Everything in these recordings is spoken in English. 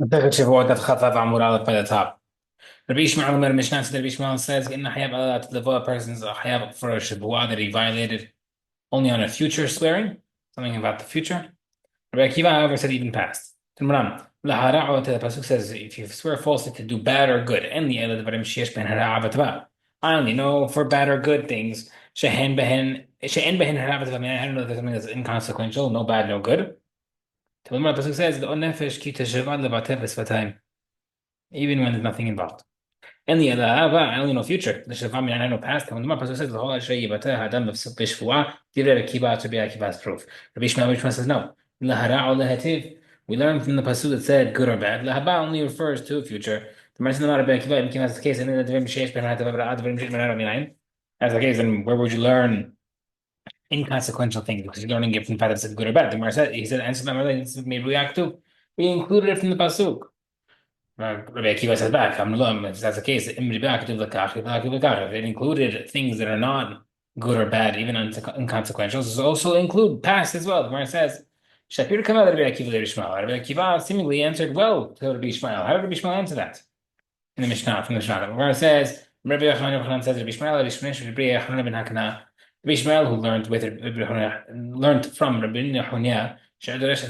أعتقد Shevuot Daf خفف Amud Aleph by the top. Rabbi Yishmael Omer Mishnah said Rabbi Yishmael says in Hayab Allah to devote a person's Hayab for a Shevuah that he violated only on a future swearing, something about the future. Rabbi Akiva, however, said even past. Tumram Lahara'u the pasuk says if you swear falsely to do bad or good, and the Ela Devarim Sheyesh Ben Hara'a V'Tava. I only know for bad or good things. She'en Behen Hara'a V'Tava. I mean, I don't know if there's something that's inconsequential, no bad, no good. Tumram the pasuk says the Nefesh Ki Teshevad Levatev Esvatayim. Even when there's nothing involved. And the other, I only know future. The Shafam, I know past. When the Mappa says the whole Ashrei Yibata Hadam of Bishfua, give it a kibbutz to be a kibbutz proof. Rabbi Shmuel says no. Lahara or lahativ. We learn from the pasuk that said good or bad. Lahaba only refers to future. The Marsin of Rabbi Akiva became as the case, and then the Devim Sheish Ben Hatav Adavim Sheish Ben Hatav. As the case, then where would you learn inconsequential things? Because you're learning it from the fact that it's good or bad. The Mar said, he said, answer them, maybe react to. We included it from the pasuk. Rabbi Akiva says back, if that's the case, if it included things that are not good or bad, even inconsequential, it also include past as well. The Gemara says, Shapir Kamal Rabbi Akiva Rabbi Akiva seemingly answered well to Rabbi Ishmael. How did Rabbi Ishmael answer that? In the Mishnah, from the Mishnah. The Gemara says, Rabbi Yochanan says, Rabbi Ishmael, Rabbi Yochanan ben Hakana, Rabbi Ishmael, who learned from Rabbi Yehunia, he learned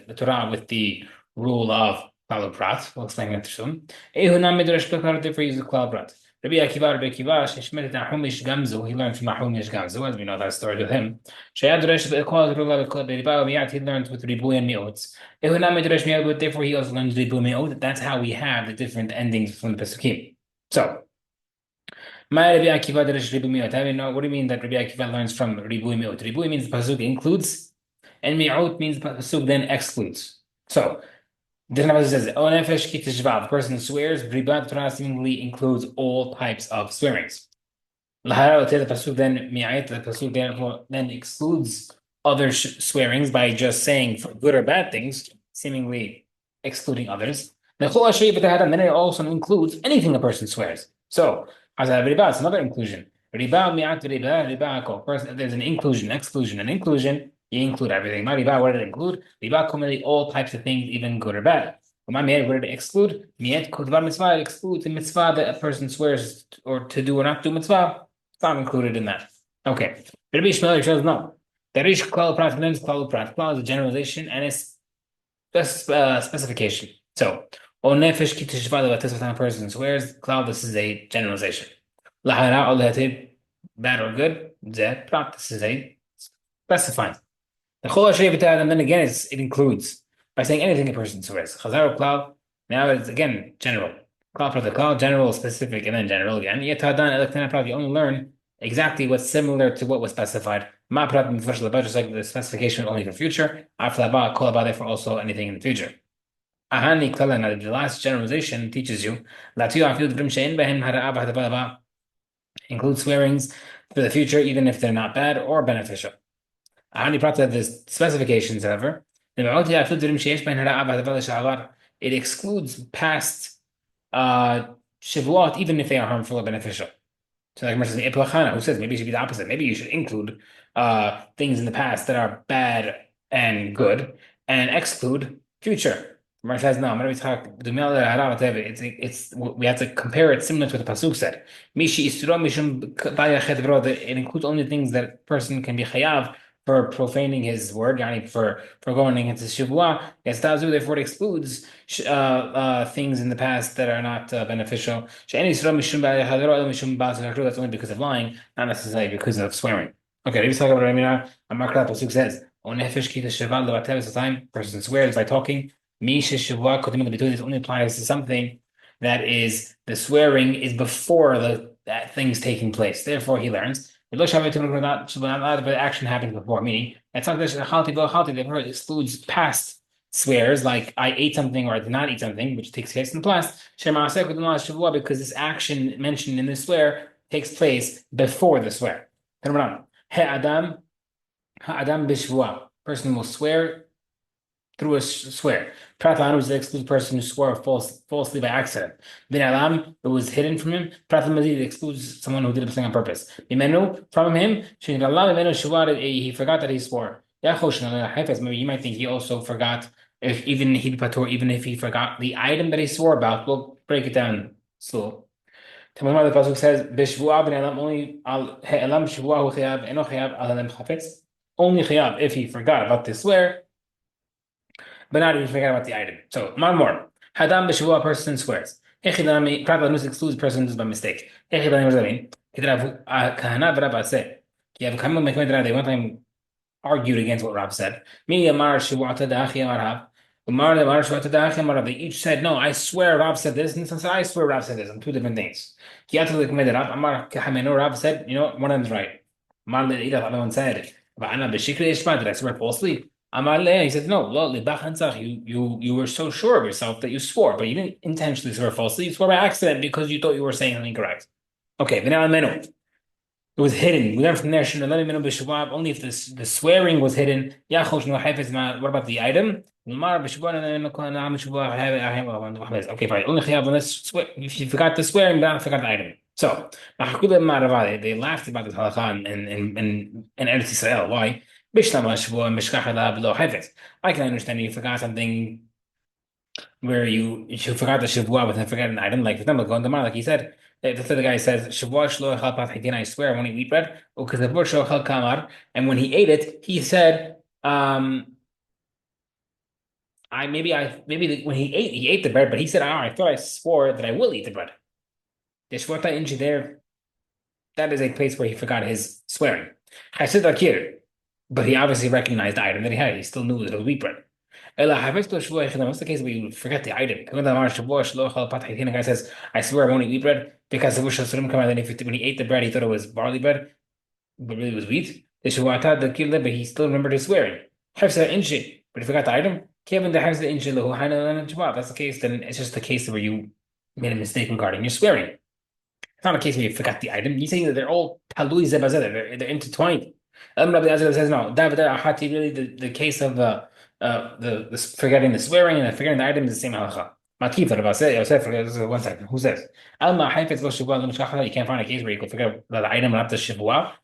the Torah with the rule of Klal Prat. We'll explain that soon. Therefore, use the Klal Prat. Rabbi Akiva, Sheshmet Nahumish Gamzu, he learned from Nahumish Gamzu, as we know that story with him. He learned with Ribu and Mi'ot. Therefore, he also learned Ribu Mi'ot. That's how we have the different endings from the Pesukim. So, what do you mean that Rabbi Akiva learns from Ribu Mi'ot? Ribu means the Pasuk includes, and Mi'ot means the Pasuk then excludes. So, the Pasuk says, the person swears, Ribat Torah seemingly includes all types of swearings. The Pasuk then, Mi'at, the Pasuk then excludes other swearings by just saying for good or bad things, seemingly excluding others. Then it also includes anything a person swears. So, it's another inclusion. There's an inclusion, exclusion, and inclusion. You include everything. What did it include? All types of things, even good or bad. What did it exclude? It excludes the mitzvah that a person swears or to do or not do mitzvah. It's not included in that. Okay. Rabbi Shmuel says no. Darish klal prat means klal prat. Klal is a generalization and it's specification. So, o nefesh ki tishva levates a person swears. Klal, this is a generalization. Lahara or lehatib, bad or good. Zeh prat, this is a specifying. The chol hashrei v'tad, and then again it includes by saying anything a person swears. Chazar klal, now it's again general. Klal prat, the klal, general, specific, and then general again. Yetadan elektana prat, you only learn exactly what's similar to what was specified. Ma prat just like the specification only for future. Aflaba kol haba, therefore also anything in the future. Ahani klala, the last generalization teaches you include swearings for the future, even if they're not bad or beneficial. Ahani prat, the specifications, however, it excludes past Shevuot, even if they are harmful or beneficial. So like Mercer who says maybe it should be the opposite. Maybe you should include things in the past that are bad and good and exclude future. Mercer says no. It's we have to compare it similar to what the pasuk said. It includes only things that a person can be chayav for profaning his word, for going against his Shevuah. Therefore, it excludes things in the past that are not beneficial. That's only because of lying, not necessarily because of swearing. Okay, let's talk about Ramina. Amakra pasuk says, person swears by talking. This only applies to something that is the swearing is before that thing's taking place. Therefore, he learns. But action happens before, meaning it excludes past swears, like I ate something or I did not eat something, which takes place in the past, because this action mentioned in the swear takes place before the swear. Person will swear through a swear. Pratlan was the excluded person who swore falsely by accident. Bin Alam, it was hidden from him. Pratlan Mazid excludes someone who did something on purpose. Bimenu, from him, he forgot that he swore. Maybe you might think he also forgot If even he patur, even if he forgot the item that he swore about, we'll break it down slow. Tamam, the pasuk says, "B'shvuah ben elam only al elam shvuah hu chayav eno chayav al elam chafetz." Only chayav if he forgot about the swear, but not if he forgot about the item. So, one more. Hadam b'shvuah, person swears. Echidami, Prabhupada news excludes persons by mistake. Echidami, what does that mean? Kidravu kahana v'rabba said. You have come and make they one time argued against what Rab said. Me Amar Shevuot Daf Amar Rab. Amar Shevuot Daf Amar Rab. They each said, "No, I swear Rab said this," and said, "I swear Rab said this." On two different things. Kiyatul Kmed Rab Amar Kahameno. Rab said, "You know what? One of them's right." Amar Le Ida. Other one said, "But Ana B'Shikri Ishma. Did I swear falsely?" Amar Le. He said, "No. Lo Libach Hantzach. You were so sure of yourself that you swore, but you didn't intentionally swear falsely. You swore by accident because you thought you were saying something correct." Okay. V'nei Menu. It was hidden. We learned from there, only if the swearing was hidden. What about the item? Okay, fine. Only if you forgot the swearing, but I forgot the item. So, they laughed about this halakha in Eretz Yisrael. Why? I can understand you forgot something where you forgot the Shevuah but then forget an item. Like, for example, going to like he said, the guy says, Shevuah shlo echal pat haitin, I swear, when he eat bread, and when he ate it, he said, when he ate the bread, but he said, I thought I swore that I will eat the bread. The Shevuot inji there, that is a place where he forgot his swearing. But he obviously recognized the item that he had. He still knew that it was wheat bread. What's the case where you forget the item? The guy says, I swear I won't eat wheat bread because the when he ate the bread, he thought it was barley bread, but really it was wheat. But he still remembered his swearing. But he forgot the item. That's the case, then it's just the case where you made a mistake regarding your swearing. It's not a case where you forgot the item. You're saying that they're all talui zebazeh, they're intertwined. Rabbi Azar says no. Really the case of the forgetting the swearing and forgetting the item is the same halacha. Matifa, Rabbi Yosef, 1 second. Who says? Alma Haifetz lo Shevuah. You can't find a case where you can forget the item and not the Shevuah.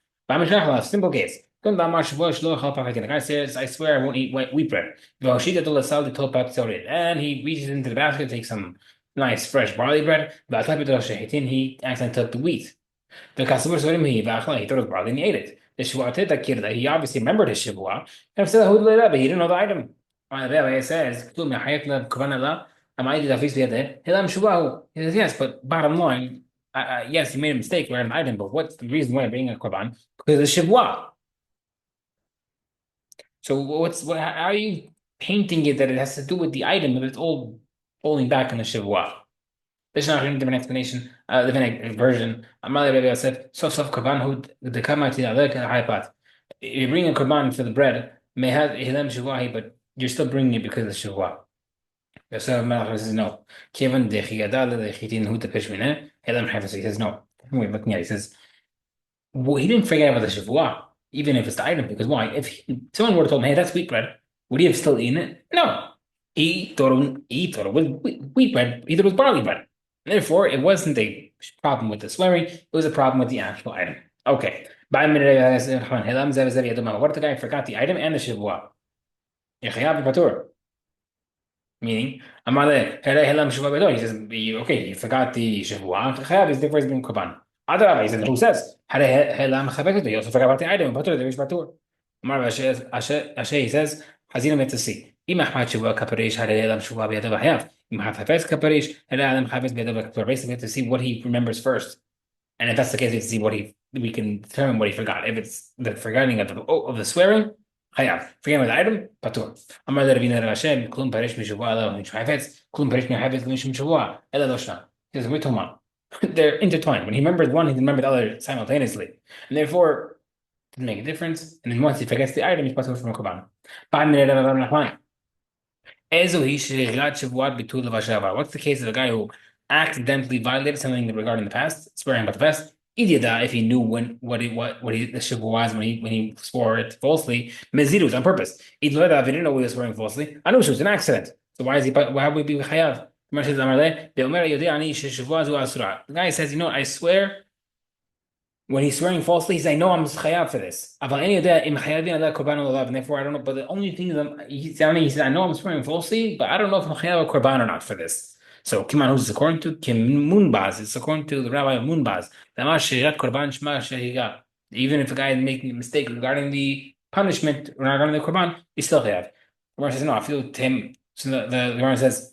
Simple case. The guy says, I swear I won't eat wheat bread. And he reaches into the basket, takes some nice fresh barley bread. He accidentally took the wheat. The customer saw him, he thought it was barley and he ate it. The Shevuah, he obviously remembered his Shevuah, and said, but he didn't know the item. It says, he says, yes, but bottom line, yes, he made a mistake, we're an item, but what's the reason why I'm bringing a korban? Because of Shevuah. So how are you painting it that it has to do with the item, but it's all falling back on the Shevuah? There's not a different explanation, different version. Amalei said, "Sof korban hu dekama tidalek ha'aypat." You bring a korban for the bread, may have hilem shuvahi, but you're still bringing it because of the shuvah. Yosef Melech says no. Kevin dechiyada lechitin hu tepesh mineh hilem chayfas. He says no. Wait, looking at it, he says, well, he didn't forget about the shuvah, even if it's the item, because why? If someone would have told him, "Hey, that's wheat bread," would he have still eaten it? No. He thought it was wheat bread. He thought it was barley bread. Therefore, it wasn't a problem with the swearing, it was a problem with the actual item. Okay. What if the guy forgot the item and the Shevuah? Meaning, he says, okay, he forgot the Shevuah, is different than Korban. He says, who says? He also forgot about the item, there is Batur. He says, Hazina meant to see. Basically, to see what he remembers first. And if that's the case, we see we can determine what he forgot. If it's the forgetting of the swearing, chayav. Forgetting the item, patur. Amar Ravina Hashem, klum parish mishuvah elo mishayfetz, klum parish mishayfetz mishuvah elo loshna. He says, wait, they're intertwined. When he remembered one, he remembered the other simultaneously, and therefore it didn't make a difference. And then once he forgets the item, he's possible from a korban. What's the case of a guy who accidentally violated something regarding the past, swearing about the past? If he knew the Shevuah was when he swore it falsely, Mezidus on purpose. If he didn't know he was swearing falsely, I know it was an accident. So why would he be chayav? The guy says, I swear When he's swearing falsely, he's like, "No, I'm chayav for this." And therefore, I don't know. But the only thing that he's telling me, he said, "I know I'm swearing falsely, but I don't know if I'm chayav a korban or not for this." So, Kiman, who's according to Kim Munbaz, it's according to the Rabbi of Munbaz. Even if a guy is making a mistake regarding the punishment regarding the korban, he's still chayav. The Gemara says, "No, I feel to him." So the Gemara says.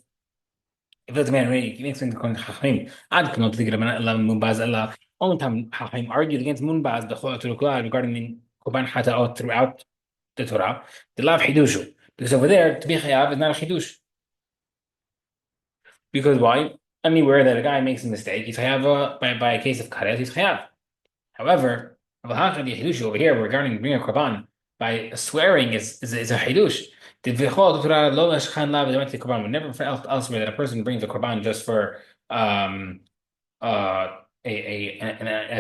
If the man really makes me going Chachamim, I'd come up to the Munbaz Allah. Only time Chachamim argued against Munbaz the Torah regarding the Korban Hataot throughout the Torah, the lav Hidushu. Because over there, to be Chayav is not a Hidush. Because why? I'm aware that a guy makes a mistake, he's Chayav by a case of Karet, he's Chayav. However, the Hidush over here regarding bringing a Korban by swearing is a Hidush. The V'chol Torah lo lashchan lav the Korban. We never felt elsewhere that a person brings a Korban just for a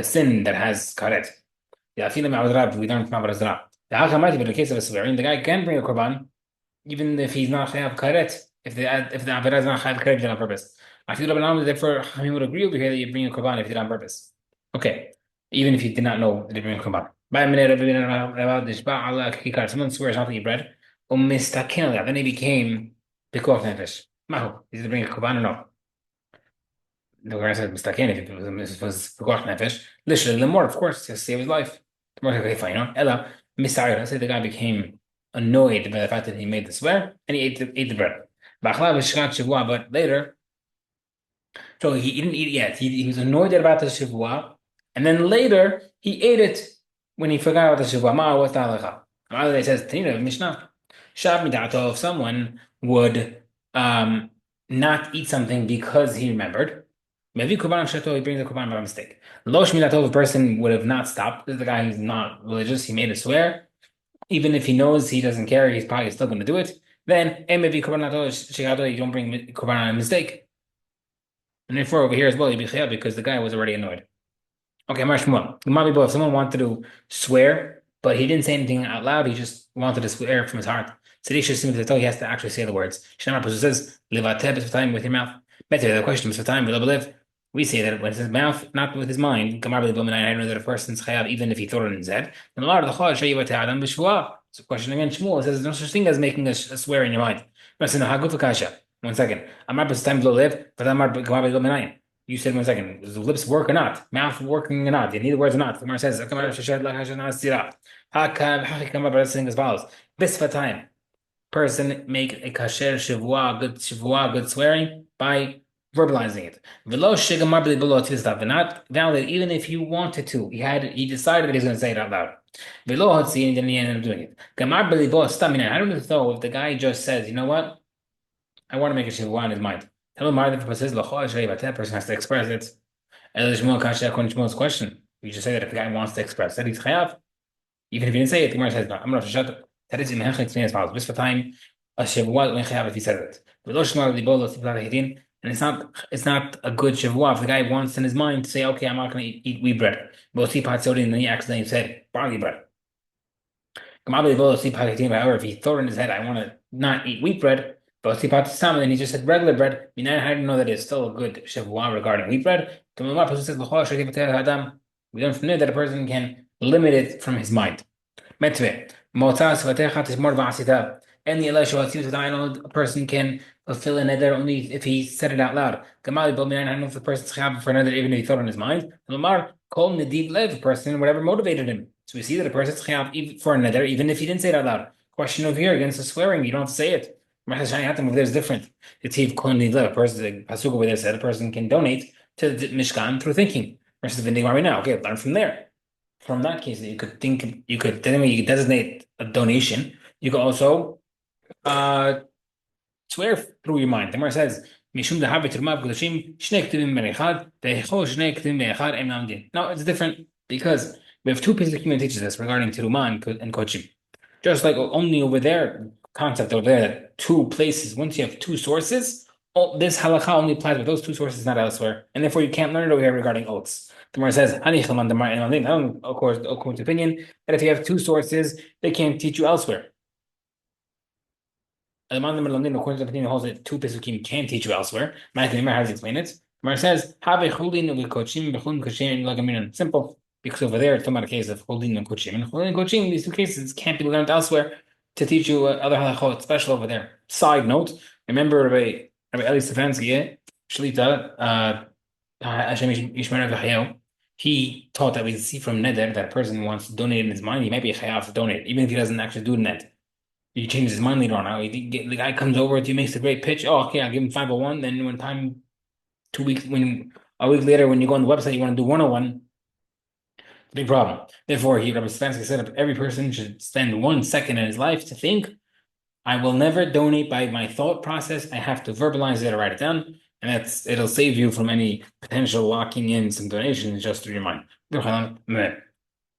sin that has karet. Yeah, we learn from Abu Zara. But in the case of a swearing, the guy can bring a Korban even if he's not chayav karet. If the avera is not chayav karet, did on purpose. I feel that therefore he would agree over here that you bring a Korban if you did on purpose. Okay, even if you did not know that you bring a Korban. Someone swears not to eat bread. Then he became pikuach nefesh. Mahu, is he bring a korban or no? The Gemara said mistaken if it was pikuach nefesh. Literally, the more, of course, to save his life. The more, okay, fine, no? Ella, misayir. Let's say the guy became annoyed by the fact that he made the swear and he ate the bread. But later, so he didn't eat it yet. He was annoyed about the Shevuot, and then later he ate it when he forgot about the Shevuot. Ma, what's the halacha? It says, Tanina, Mishnah. Shab midato, if someone would not eat something because he remembered, maybe Kurban Shato, he brings a Kurban by mistake. Losh midato, if a person would have not stopped, this is the guy who's not religious, he made a swear, even if he knows he doesn't care, he's probably still going to do it, then maybe Kurban Shato, you don't bring Kurban on a mistake. And therefore, over here as well, you'd be chayav because the guy was already annoyed. Okay, Marshmallow. If someone wanted to swear, but he didn't say anything out loud, he just wanted to swear from his heart. So he has to actually say the words. Shemar says, "Livateh with your mouth." Better the question b'svatayim. We say that with his mouth, not with his mind. I know that a person's chayav even if he thought it in his head. And a lot of the chol sheyivat adam b'shvuah. So question again, Shmuel says there's no such thing as making a swear in your mind. One second. Amar b'svatayim lo live, but amar b'gamar b'lo you said 1 second. Does the lips work or not? Mouth working or not? You need the words or not? The Gemara says, as follows. Bisfatayim. Person make a kasher shivua, good swearing by verbalizing it. V'lo shegamar b'lo tzvizdav. Not valid even if you wanted to. He decided that he's going to say it out loud. V'lo hotzi, and then he ended up doing it. Gamar b'lo stamina. I don't know if the guy just says, you know what? I want to make a shivua in his mind. Tell him the purpose is that person has to express it. Shmuel's question. You just say that if the guy wants to express that he's chayav, even if he didn't say it, the Gemara says no. I'm not shut. That is in Hechel as follows. This for time a Shevuot when chayav if he said it. And it's not a good Shevuot if the guy wants in his mind to say, okay, I'm not going to eat wheat bread. But and then he accidentally said barley bread. However, if he thought in his head, I want to not eat wheat bread. But then he just said regular bread. I didn't know that it's still a good Shevuah regarding wheat bread. We learn from there that a person can limit it from his mind. Any a person can fulfill a neder only if he said it out loud. I don't know if the person's chayav for another even if he thought in his mind. Call nediv lev person, whatever motivated him. So we see that a person's chayav for another even if he didn't say it out loud. Question over here against the swearing, you don't have to say it. Over there is different. It's a person, the pasuk over there said a person can donate to the Mishkan through thinking. Versus the right now. Okay, learn from there. From that case, you could designate a donation. You could also swear through your mind. The Gemara says, No, it's different because we have two pieces of human teaches us regarding Terumah and Kochim. Just like only over there, concept over there that two places, once you have two sources, this halakha only applies with those two sources, not elsewhere. And therefore you can't learn it over here regarding oaths. The Gemara says, of course, according to opinion, that if you have two sources, they can't teach you elsewhere. According to the opinion holds that two pesukim can teach you elsewhere. How does he explain it? The Gemara says, simple. because over there it's talking about a case of Cholin and Kochim. And Cholin and Kochim, these two cases can't be learned elsewhere to teach you other halachot, special over there. Side note, remember Rabbi Eli Stefansky, Shlita, Hashem Yishmer V'Chayav, he taught that we see from Neder that a person wants to donate in his mind, he might be a chayav to donate, even if he doesn't actually do the net. He changes his mind later on. The guy comes over to you, makes a great pitch. Oh, okay, I'll give him 501. Then when time, 2 weeks, when a week later, when you go on the website, you want to do 101, big problem. Therefore, Rabbi Stefansky said that every person should spend 1 second in his life to think, I will never donate by my thought process. I have to verbalize it or write it down. And it'll save you from any potential locking in some donations just through your mind.